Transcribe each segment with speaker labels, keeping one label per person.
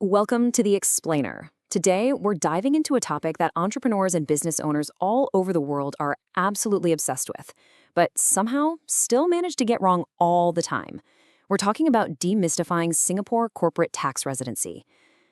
Speaker 1: Welcome to The Explainer. Today, we're diving into a topic that entrepreneurs and business owners all over the world are absolutely obsessed with, but somehow still manage to get wrong all the time. We're talking about demystifying Singapore corporate tax residency.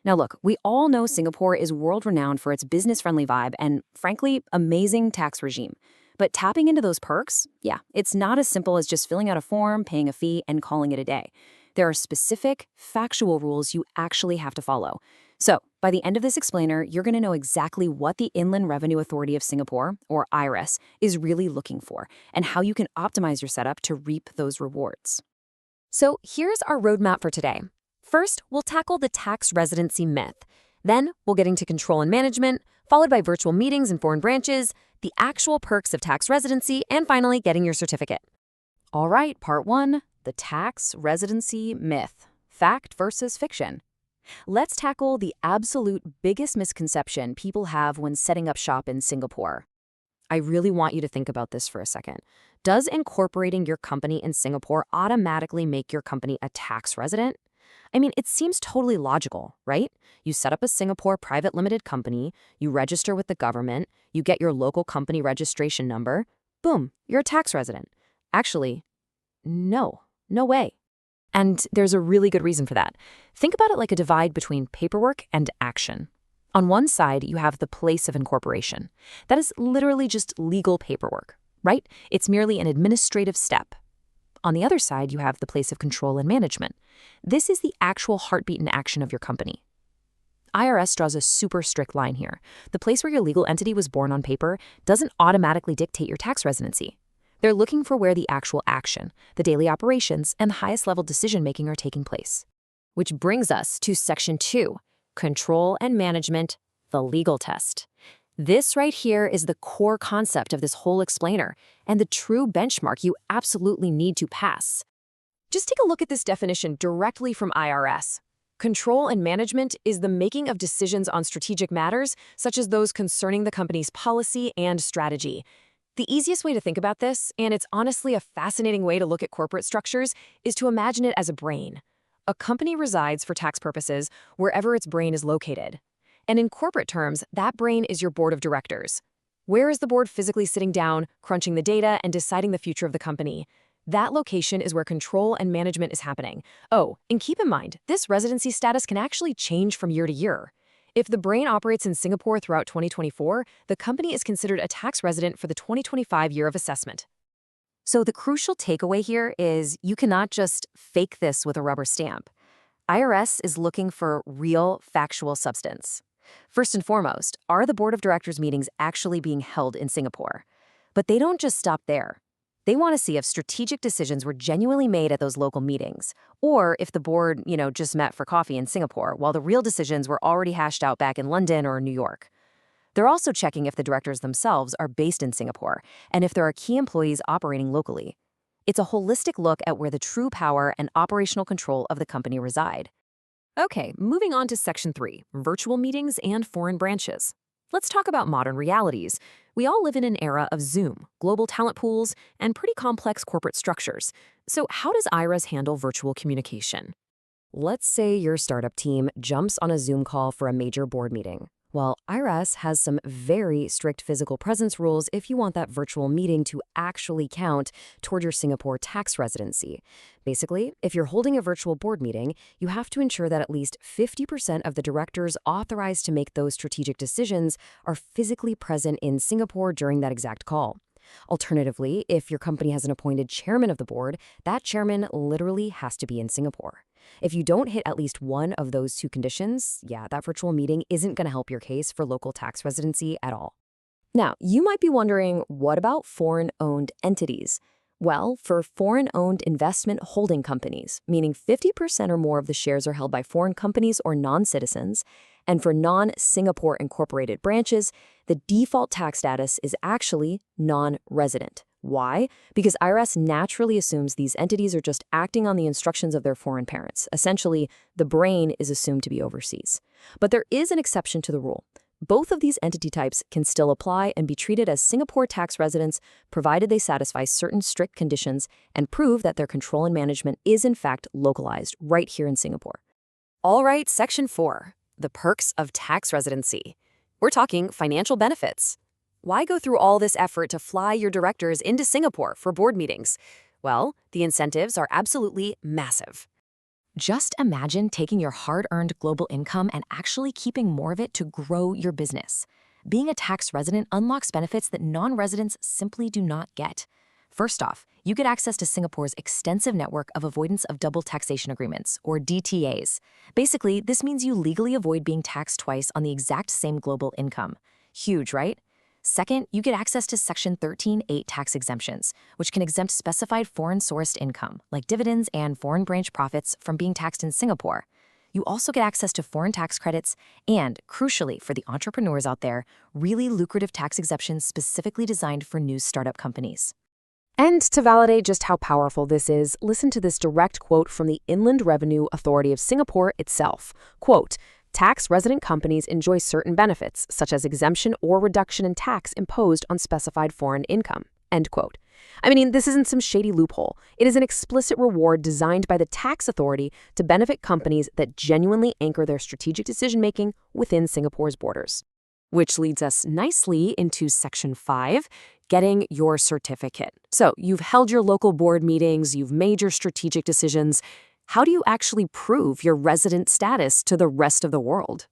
Speaker 1: Now look, we all know Singapore is world-renowned for its business-friendly vibe and, frankly, amazing tax regime. But tapping into those perks, it's not as simple as just filling out a form, paying a fee, and calling it a day. There are specific, factual rules you actually have to follow. So, by the end of this explainer, you're going to know exactly what the Inland Revenue Authority of Singapore, or IRAS, is really looking for, and how you can optimize your setup to reap those rewards.
Speaker 2: So here's our roadmap for today. First, we'll tackle the tax residency myth. Then, we'll get into control and management, followed by virtual meetings and foreign branches, the actual perks of tax residency, and finally, getting your certificate.
Speaker 1: All right, part one. The tax residency myth, fact versus fiction. Let's tackle the absolute biggest misconception people have when setting up shop in Singapore. I really want you to think about this for a second. Does incorporating your company in Singapore automatically make your company a tax resident? I mean, it seems totally logical, right? You set up a Singapore private limited company, you register with the government, you get your local company registration number, boom, you're a tax resident. Actually, no way. And there's a really good reason for that. Think about it like a divide between paperwork and action. On one side, you have the place of incorporation. That is literally just legal paperwork, right? It's merely an administrative step. On the other side, you have the place of control and management. This is the actual heartbeat and action of your company. IRS draws a super strict line here. The place where your legal entity was born on paper doesn't automatically dictate your tax residency. They're looking for where the actual action, the daily operations, and the highest level decision-making are taking place. Which brings us to Section 2, Control and Management, the legal test. This right here is the core concept of this whole explainer, and the true benchmark you absolutely need to pass. Just take a look at this definition directly from IRS. Control and management is the making of decisions on strategic matters, such as those concerning the company's policy and strategy. The easiest way to think about this, and it's honestly a fascinating way to look at corporate structures, is to imagine it as a brain. A company resides for tax purposes wherever its brain is located. And in corporate terms, that brain is your board of directors. Where is the board physically sitting down, crunching the data, and deciding the future of the company? That location is where control and management is happening. Oh, and keep in mind, this residency status can actually change from year to year. If the brain operates in Singapore throughout 2024, the company is considered a tax resident for the 2025 year of assessment. So the crucial takeaway here is you cannot just fake this with a rubber stamp. IRS is looking for real, factual substance. First and foremost, are the board of directors meetings actually being held in Singapore? But they don't just stop there. They want to see if strategic decisions were genuinely made at those local meetings, or if the board, just met for coffee in Singapore while the real decisions were already hashed out back in London or New York. They're also checking if the directors themselves are based in Singapore and if there are key employees operating locally. It's a holistic look at where the true power and operational control of the company reside. Okay, moving on to Section 3, virtual meetings and foreign branches. Let's talk about modern realities. We all live in an era of Zoom, global talent pools, and pretty complex corporate structures. So how does IRAS handle virtual communication? Let's say your startup team jumps on a Zoom call for a major board meeting. Well, IRAS has some very strict physical presence rules if you want that virtual meeting to actually count toward your Singapore tax residency. Basically, if you're holding a virtual board meeting, you have to ensure that at least 50% of the directors authorized to make those strategic decisions are physically present in Singapore during that exact call. Alternatively, if your company has an appointed chairman of the board, that chairman literally has to be in Singapore. If you don't hit at least one of those two conditions, that virtual meeting isn't going to help your case for local tax residency at all. Now, you might be wondering, what about foreign-owned entities? Well, for foreign-owned investment holding companies, meaning 50% or more of the shares are held by foreign companies or non-citizens, and for non-Singapore incorporated branches, the default tax status is actually non-resident. Why? Because IRS naturally assumes these entities are just acting on the instructions of their foreign parents. Essentially, the brain is assumed to be overseas. But there is an exception to the rule. Both of these entity types can still apply and be treated as Singapore tax residents, provided they satisfy certain strict conditions and prove that their control and management is in fact localized right here in Singapore.
Speaker 2: All right, Section 4, the perks of tax residency. We're talking financial benefits. Why go through all this effort to fly your directors into Singapore for board meetings? Well, the incentives are absolutely massive.
Speaker 1: Just imagine taking your hard-earned global income and actually keeping more of it to grow your business. Being a tax resident unlocks benefits that non-residents simply do not get. First off, you get access to Singapore's extensive network of avoidance of double taxation agreements, or DTAs. Basically, this means you legally avoid being taxed twice on the exact same global income. Huge, right? Second, you get access to Section 13(8) tax exemptions, which can exempt specified foreign-sourced income, like dividends and foreign branch profits, from being taxed in Singapore. You also get access to foreign tax credits and, crucially for the entrepreneurs out there, really lucrative tax exemptions specifically designed for new startup companies.
Speaker 3: And to validate just how powerful this is, listen to this direct quote from the Inland Revenue Authority of Singapore itself. Quote, "Tax resident companies enjoy certain benefits, such as exemption or reduction in tax imposed on specified foreign income." End quote. I mean, this isn't some shady loophole. It is an explicit reward designed by the tax authority to benefit companies that genuinely anchor their strategic decision-making within Singapore's borders. Which leads us nicely into Section 5, getting your certificate. So you've held your local board meetings, you've made your strategic decisions. How do you actually prove your resident status to the rest of the world?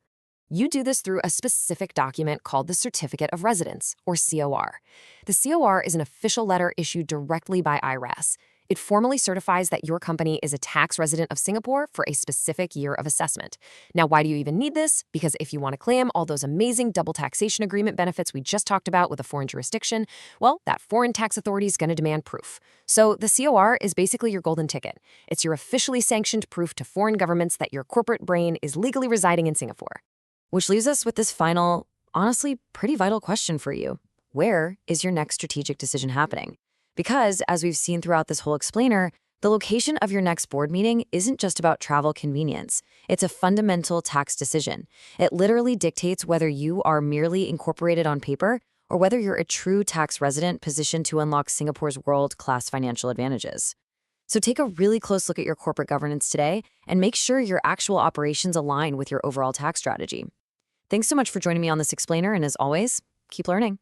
Speaker 2: You do this through a specific document called the Certificate of Residence, or COR. The COR is an official letter issued directly by IRAS. It formally certifies that your company is a tax resident of Singapore for a specific year of assessment. Now, why do you even need this? Because if you want to claim all those amazing double taxation agreement benefits we just talked about with a foreign jurisdiction, well, that foreign tax authority is going to demand proof. So the COR is basically your golden ticket. It's your officially sanctioned proof to foreign governments that your corporate brain is legally residing in Singapore. Which leaves us with this final, honestly, pretty vital question for you. Where is your next strategic decision happening? Because, as we've seen throughout this whole explainer, the location of your next board meeting isn't just about travel convenience. It's a fundamental tax decision. It literally dictates whether you are merely incorporated on paper or whether you're a true tax resident positioned to unlock Singapore's world-class financial advantages. So take a really close look at your corporate governance today and make sure your actual operations align with your overall tax strategy. Thanks so much for joining me on this explainer, and as always, keep learning.